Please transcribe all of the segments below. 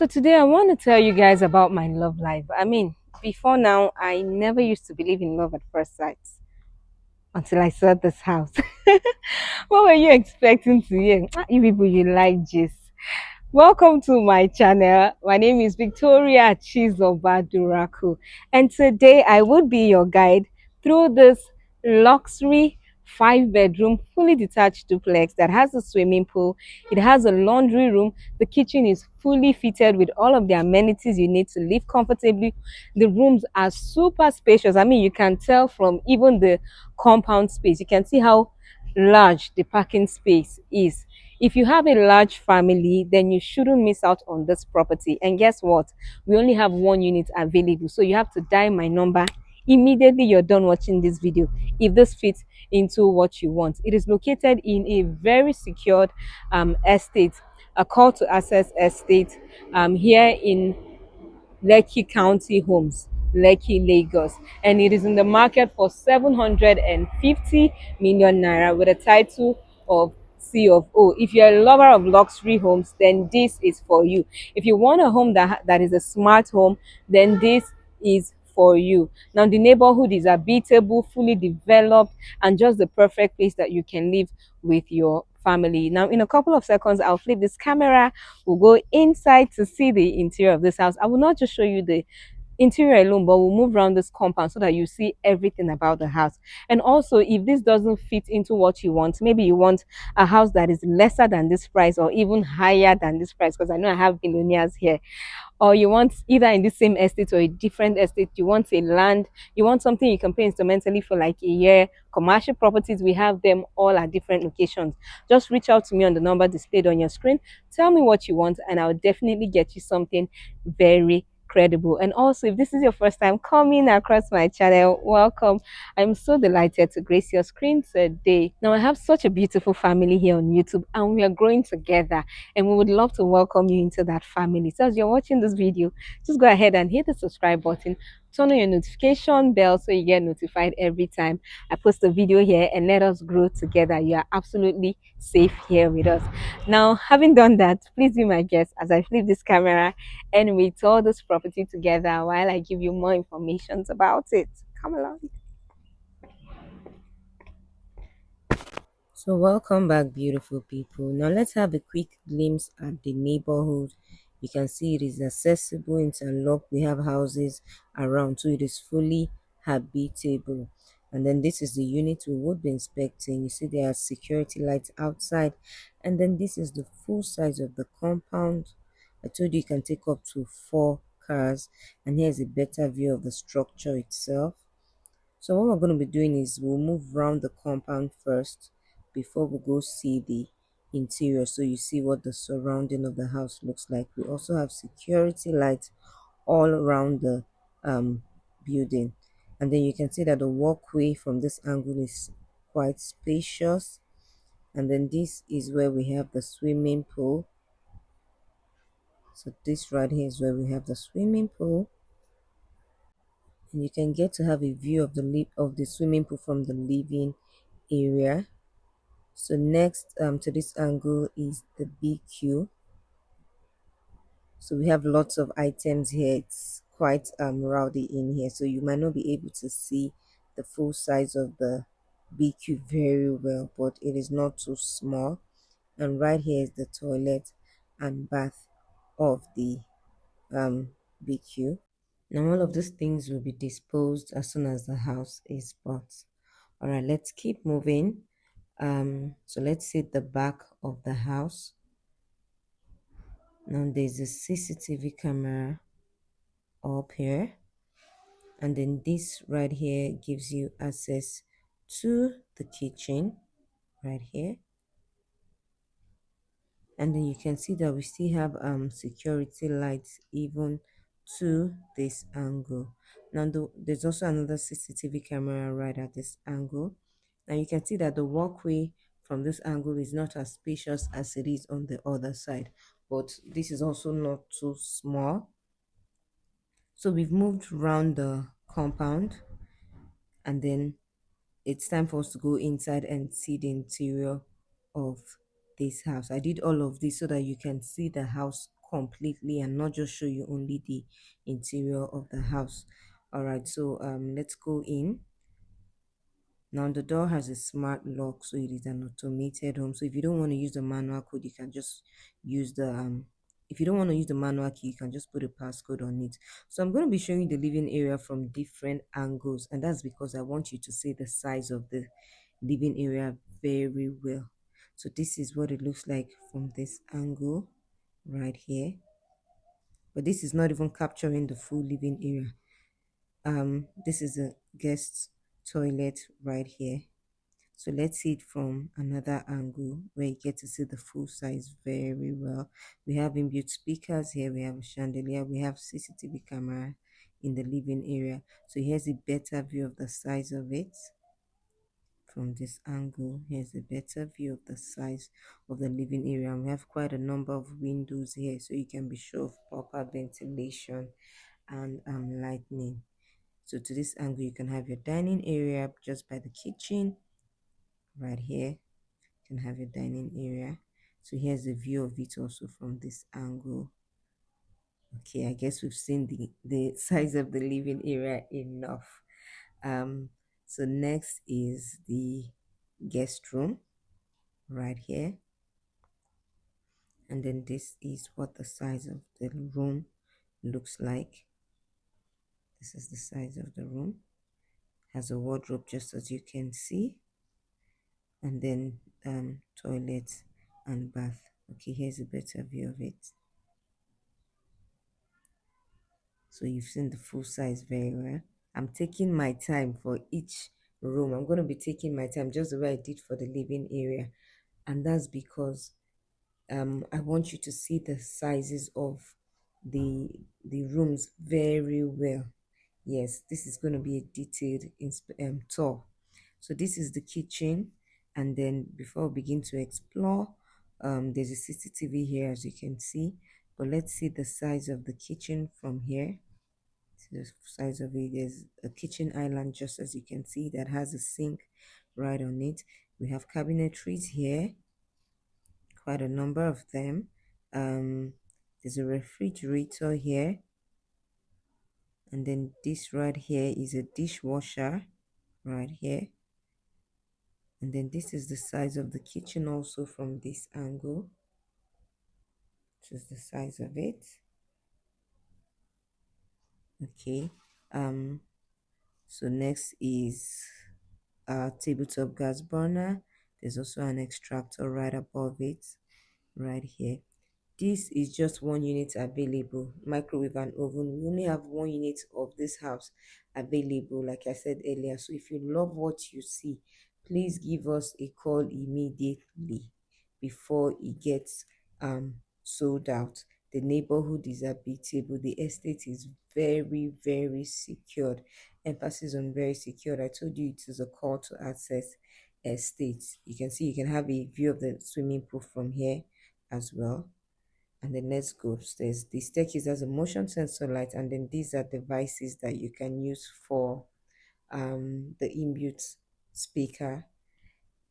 So today I want to tell you guys about my love life. I mean, before now, I never used to believe in love at first sight until I saw this house. What were you expecting to hear? You people, you like gist. Welcome to my channel. My name is Victoria Chizoba Duraku, and today I would be your guide through this luxury five-bedroom fully detached duplex that has a swimming pool. It has a laundry room. The kitchen is fully fitted with all of the amenities you need to live comfortably. The rooms are super spacious. I mean, you can tell from even the compound space. You can see how large the parking space is. If you have a large family, then you shouldn't miss out on this property. And guess what? We only have one unit available. So you have to dial my number immediately you're done watching this video if this fits into what you want. It is located in a very secured estate, a call to access estate here in Lekki County Homes, Lekki, Lagos, and it is in the market for 750 million naira with a title of C of O. If you're a lover of luxury homes, then this is for you. If you want a home that is a smart home, then this is for you. Now, the neighborhood is habitable, fully developed, and just the perfect place that you can live with your family. Now, in a couple of seconds, I'll flip this camera. We'll go inside to see the interior of this house. I will not just show you the interior alone, but we'll move around this compound so that you see everything about the house. And also, if this doesn't fit into what you want, maybe you want a house that is lesser than this price or even higher than this price, because I know I have billionaires here, or you want either in the same estate or a different estate, you want a land, you want something you can pay instrumentally for like a year. Commercial properties, we have them all at different locations. Just reach out to me on the number displayed on your screen. Tell me what you want, and I'll definitely get you something very credible. And also, if this is your first time coming across my channel, welcome. I'm so delighted to grace your screen today. Now, I have such a beautiful family here on YouTube, and we are growing together, and we would love to welcome you into that family. So as you're watching this video, just go ahead and hit the subscribe button, turn on your notification bell so you get notified every time I post a video here, and let us grow together. You are absolutely safe here with us. Now, having done that, please be my guest as I flip this camera and we tour this property together while I give you more information about it. Come along. So welcome back, beautiful people. Now let's have a quick glimpse at the neighborhood. You can see it is accessible, interlocked. We have houses around, so it is fully habitable. And then this is the unit we would be inspecting. You see there are security lights outside, and then this is the full size of the compound. I told you can take up to 4 cars, and here's a better view of the structure itself. So what we're going to be doing is we'll move around the compound first before we go see the interior, so you see what the surrounding of the house looks like. We also have security lights all around the building, and then you can see that the walkway from this angle is quite spacious. And then this is where we have the swimming pool. So this right here is where we have the swimming pool, and you can get to have a view of the swimming pool from the living area. So next to this angle is the BQ. So we have lots of items here. It's quite rowdy in here, so you might not be able to see the full size of the BQ very well, but it is not too small. And right here is the toilet and bath of the BQ. Now all of these things will be disposed as soon as the house is bought. All right, let's keep moving. So let's see the back of the house. Now there's a CCTV camera up here, and then this right here gives you access to the kitchen right here. And then you can see that we still have security lights even to this angle. Now there's also another CCTV camera right at this angle. Now you can see that the walkway from this angle is not as spacious as it is on the other side, but this is also not too small. So we've moved around the compound, and then it's time for us to go inside and see the interior of this house. I did all of this so that you can see the house completely and not just show you only the interior of the house. All right, so let's go in. Now the door has a smart lock, so it is an automated home. So if you don't want to use the manual code, you can just use the if you don't want to use the manual key, you can just put a passcode on it. So I'm going to be showing you the living area from different angles, and that's because I want you to see the size of the living area very well. So this is what it looks like from this angle right here. But this is not even capturing the full living area. This is a guest toilet right here. So let's see it from another angle where you get to see the full size very well. We have inbuilt speakers here, we have a chandelier, we have CCTV camera in the living area. So here's a better view of the size of it. From this angle, here's a better view of the size of the living area. And we have quite a number of windows here, so you can be sure of proper ventilation and lighting. So to this angle, you can have your dining area just by the kitchen right here. You can have your dining area. So here's a view of it also from this angle. Okay, I guess we've seen the size of the living area enough. um so next is the guest room right here, and then this is what the size of the room looks like. This is the size of the room. Has a wardrobe just as you can see, and then toilet and bath. Okay, here's a better view of it. So you've seen the full size very well. I'm taking my time for each room. I'm going to be taking my time just the way I did for the living area, and that's because I want you to see the sizes of the rooms very well. Yes, this is going to be a detailed tour. So this is the kitchen, and then before we begin to explore, there's a CCTV here as you can see. But let's see the size of the kitchen from here. See the size of it. There's a kitchen island just as you can see that has a sink right on it. We have cabinetries here, quite a number of them. There's a refrigerator here, and then this right here is a dishwasher right here. And then this is the size of the kitchen also from this angle. This is the size of it. Okay. So next is a tabletop gas burner. There's also an extractor right above it right here. This is just one unit available, microwave and oven. We only have one unit of this house available, like I said earlier. So if you love what you see, please give us a call immediately before it gets sold out. The neighborhood is habitable. The estate is very, very secured. Emphasis on very secured. I told you it is a call to access estate. You can see, you can have a view of the swimming pool from here as well. And then let's go upstairs. The staircase has a motion sensor light, and then these are devices that you can use for the inbuilt speaker.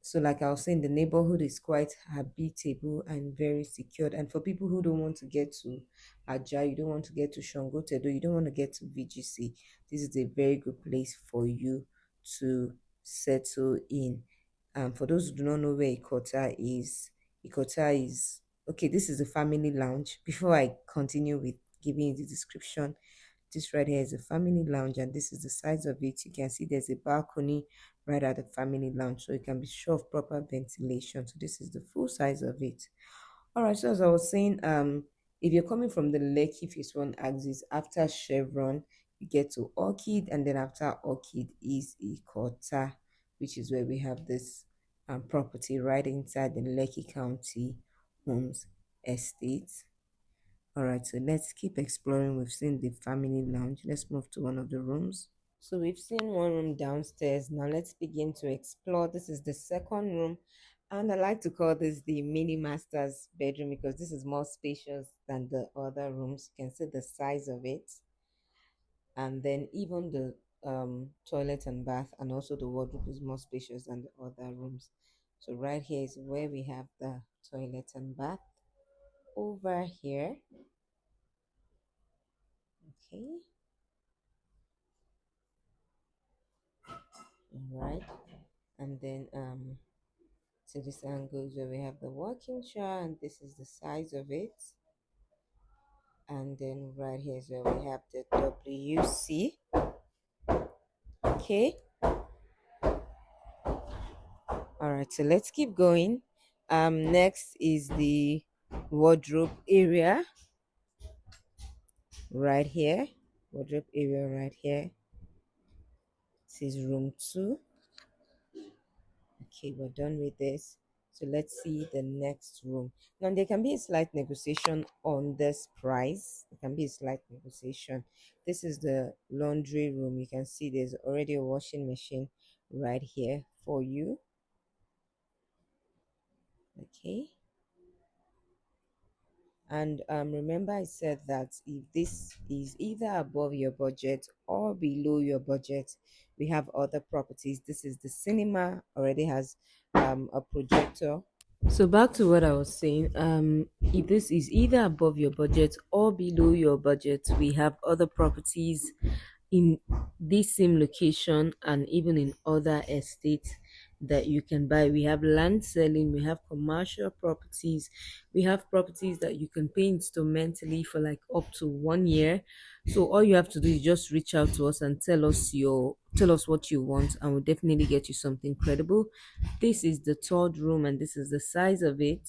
So like I was saying, the neighborhood is quite habitable and very secured. And for people who don't want to get to Aja, you don't want to get to Shangotedo, you don't want to get to VGC, this is a very good place for you to settle in. For those who do not know where Ikota is, okay, this is a family lounge. Before I continue with giving you the description, this right here is a family lounge, and this is the size of it. You can see there's a balcony right at the family lounge, so you can be sure of proper ventilation. So this is the full size of it. All right, so as I was saying, if you're coming from the Lekki Phase 1 axis, after Chevron, you get to Orchid, and then after Orchid is Ikota, which is where we have this property right inside the Lekki County Homes Estate. All right, so let's keep exploring. We've seen the family lounge. Let's move to one of the rooms. So we've seen one room downstairs. Now let's begin to explore. This is the second room, and I like to call this the mini master's bedroom because this is more spacious than the other rooms. You can see the size of it, and then even the toilet and bath, and also the wardrobe is more spacious than the other rooms. So right here is where we have the toilet and bath. over here. Okay, all right. And then so this angle is where we have the working chair, and this is the size of it. And then right here is where we have the WC. Okay, all right, so let's keep going. Next is the wardrobe area right here. Wardrobe area right here. This is room 2. Okay, we're done with this. So let's see the next room. Now there can be a slight negotiation on this price. There can be a slight negotiation. This is the laundry room. You can see there's already a washing machine right here for you. Okay. And remember, I said that if this is either above your budget or below your budget, we have other properties. This is the cinema, already has a projector. So back to what I was saying. If this is either above your budget or below your budget, we have other properties in this same location and even in other estates that you can buy. We have land selling, we have commercial properties, we have properties that you can pay instrumentally for like up to 1 year. So all you have to do is just reach out to us and tell us what you want, and we'll definitely get you something credible. This is the third room, and this is the size of it.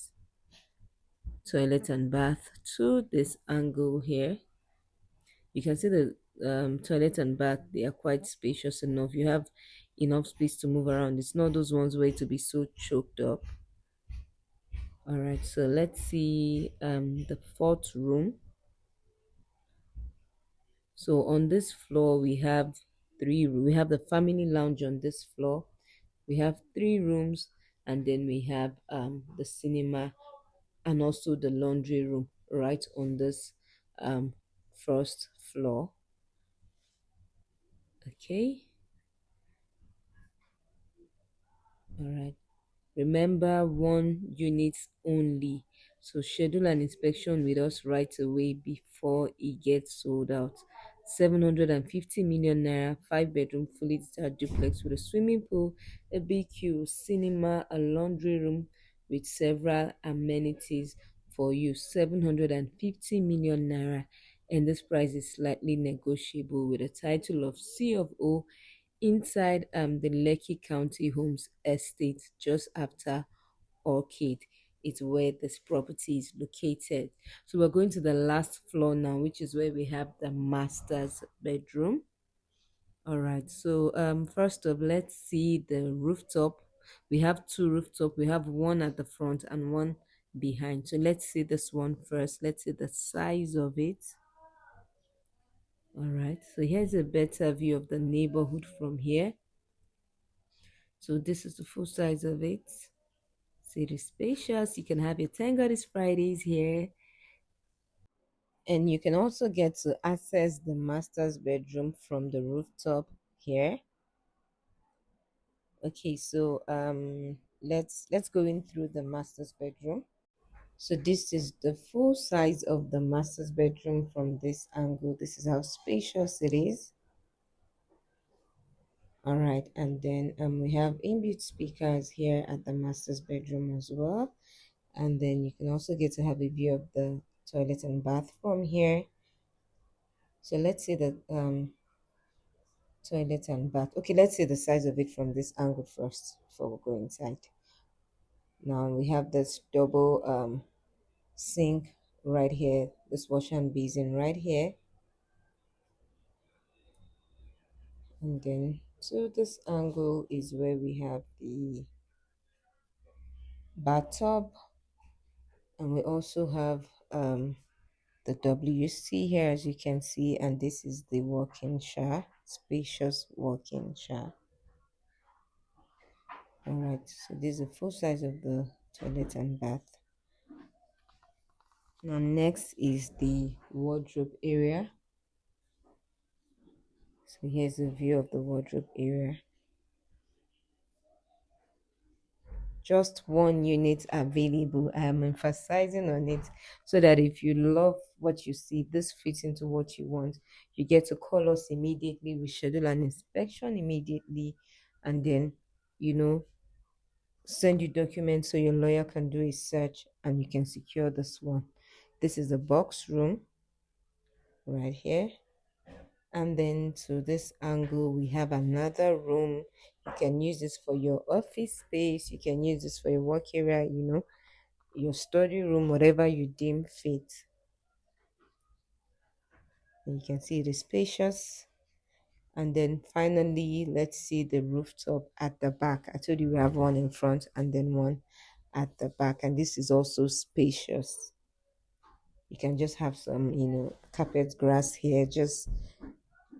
Toilet and bath to this angle here. You can see the toilet and bath, they are quite spacious enough. You have enough space to move around. It's not those ones where to be so choked up. All right, so let's see the fourth room. So on this floor we have the family lounge on this floor. We have 3 rooms, and then we have the cinema and also the laundry room right on this first floor. Okay, all right. Remember, 1 unit only. So schedule an inspection with us right away before it gets sold out. 750 million naira, 5 bedroom, fully detached duplex with a swimming pool, a BQ, cinema, a laundry room with several amenities for you. 750 million naira. And this price is slightly negotiable with a title of C of O inside the Lekki County Homes Estate just after Orchid. It's where this property is located. So we're going to the last floor now, which is where we have the master's bedroom. All right, so first up, let's see the rooftop. We have 2 rooftop. We have one at the front and one behind. So let's see this one first. Let's see the size of it. All right, so here's a better view of the neighborhood from here. So this is the full size of it. So it is spacious. You can have your Tango this Fridays here. And you can also get to access the master's bedroom from the rooftop here. Okay, so let's go in through the master's bedroom. So this is the full size of the master's bedroom from this angle. This is how spacious it is. All right, and then we have inbuilt speakers here at the master's bedroom as well. And then you can also get to have a view of the toilet and bath from here. So let's say the toilet and bath. Okay, let's see the size of it from this angle first before we go inside. Now we have this double sink right here, this wash and basin right here, and then so this angle is where we have the bathtub, and we also have the WC here, as you can see, and this is the walk-in shower, spacious walk-in shower. All right, so this is the full size of the toilet and bath. Now next is the wardrobe area. So here's a view of the wardrobe area just one unit available. I am emphasizing on it so that if you love what you see, this fits into what you want, you get to call us immediately. We schedule an inspection immediately, and then, you know, send you documents so your lawyer can do a search and you can secure this one. This is the box room right here. And then to this angle, we have another room. You can use this for your office space. You can use this for your work area, your study room, whatever you deem fit. And you can see it is spacious. And then finally, let's see the rooftop at the back. I told you we have one in front and then one at the back. And this is also spacious. You can just have some, carpet grass here, just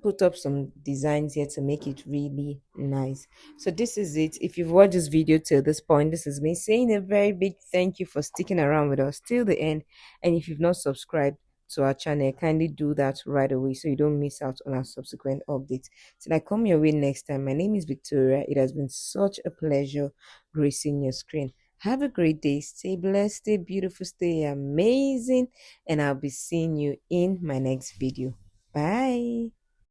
put up some designs here to make it really nice. So this is it. If you've watched this video till this point, this is me saying a very big thank you for sticking around with us till the end. And if you've not subscribed to our channel, kindly do that right away so you don't miss out on our subsequent updates. Till I come your way next time, my name is Victoria. It has been such a pleasure gracing your screen. Have a great day. Stay blessed, stay beautiful, stay amazing, and I'll be seeing you in my next video. Bye.